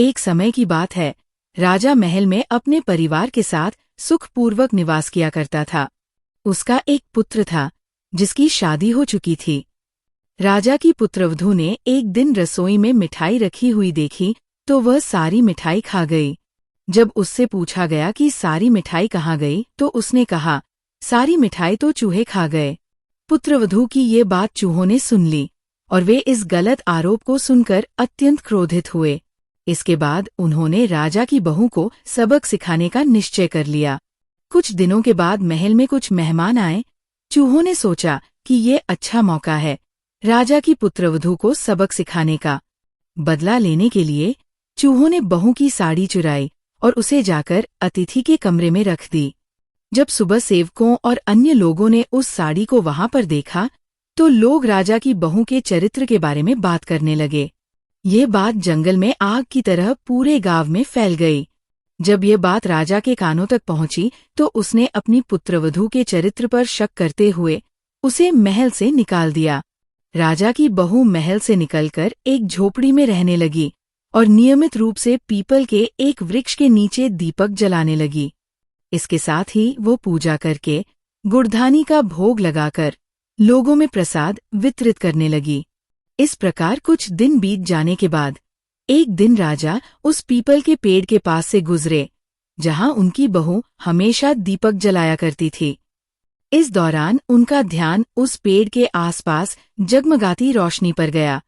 एक समय की बात है, राजा महल में अपने परिवार के साथ सुखपूर्वक निवास किया करता था। उसका एक पुत्र था, जिसकी शादी हो चुकी थी। राजा की पुत्रवधू ने एक दिन रसोई में मिठाई रखी हुई देखी तो वह सारी मिठाई खा गई। जब उससे पूछा गया कि सारी मिठाई कहाँ गई, तो उसने कहा, सारी मिठाई तो चूहे खा गए। पुत्रवधू की ये बात चूहों ने सुन ली और वे इस गलत आरोप को सुनकर अत्यंत क्रोधित हुए। इसके बाद उन्होंने राजा की बहू को सबक सिखाने का निश्चय कर लिया। कुछ दिनों के बाद महल में कुछ मेहमान आए। चूहों ने सोचा कि ये अच्छा मौका है राजा की पुत्रवधू को सबक सिखाने का। बदला लेने के लिए चूहों ने बहू की साड़ी चुराई और उसे जाकर अतिथि के कमरे में रख दी। जब सुबह सेवकों और अन्य लोगों ने उस साड़ी को वहां पर देखा तो लोग राजा की बहू के चरित्र के बारे में बात करने लगे। ये बात जंगल में आग की तरह पूरे गांव में फैल गई। जब ये बात राजा के कानों तक पहुंची तो उसने अपनी पुत्रवधू के चरित्र पर शक करते हुए उसे महल से निकाल दिया। राजा की बहू महल से निकलकर एक झोपड़ी में रहने लगी और नियमित रूप से पीपल के एक वृक्ष के नीचे दीपक जलाने लगी। इसके साथ ही वो पूजा करके गुड़धानी का भोग लगाकर लोगों में प्रसाद वितरित करने लगी। इस प्रकार कुछ दिन बीत जाने के बाद एक दिन राजा उस पीपल के पेड़ के पास से गुजरे, जहां उनकी बहू हमेशा दीपक जलाया करती थी। इस दौरान उनका ध्यान उस पेड़ के आसपास जगमगाती रोशनी पर गया।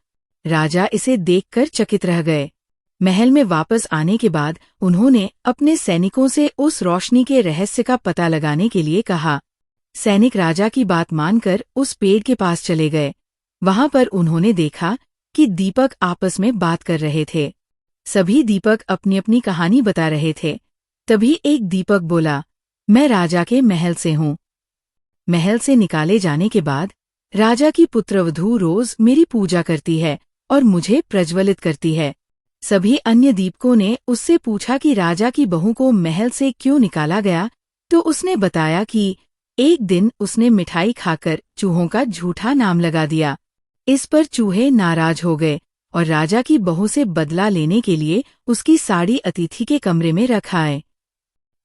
राजा इसे देखकर चकित रह गए। महल में वापस आने के बाद उन्होंने अपने सैनिकों से उस रोशनी के रहस्य का पता लगाने के लिए कहा। सैनिक राजा की बात मानकर उस पेड़ के पास चले गए। वहां पर उन्होंने देखा कि दीपक आपस में बात कर रहे थे। सभी दीपक अपनी अपनी कहानी बता रहे थे। तभी एक दीपक बोला, मैं राजा के महल से हूँ। महल से निकाले जाने के बाद राजा की पुत्रवधू रोज मेरी पूजा करती है और मुझे प्रज्वलित करती है। सभी अन्य दीपकों ने उससे पूछा कि राजा की बहू को महल से क्यों निकाला गया, तो उसने बताया कि एक दिन उसने मिठाई खाकर चूहों का झूठा नाम लगा दिया। इस पर चूहे नाराज हो गए और राजा की बहू से बदला लेने के लिए उसकी साड़ी अतिथि के कमरे में रखाए।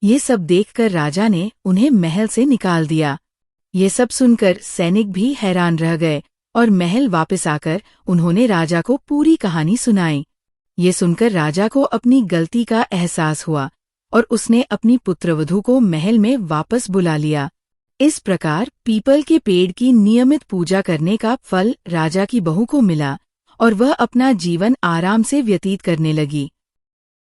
ये सब देखकर राजा ने उन्हें महल से निकाल दिया। ये सब सुनकर सैनिक भी हैरान रह गए और महल वापस आकर उन्होंने राजा को पूरी कहानी सुनाई। ये सुनकर राजा को अपनी गलती का एहसास हुआ और उसने अपनी पुत्रवधू को महल में वापस बुला लिया। इस प्रकार पीपल के पेड़ की नियमित पूजा करने का फल राजा की बहू को मिला और वह अपना जीवन आराम से व्यतीत करने लगी।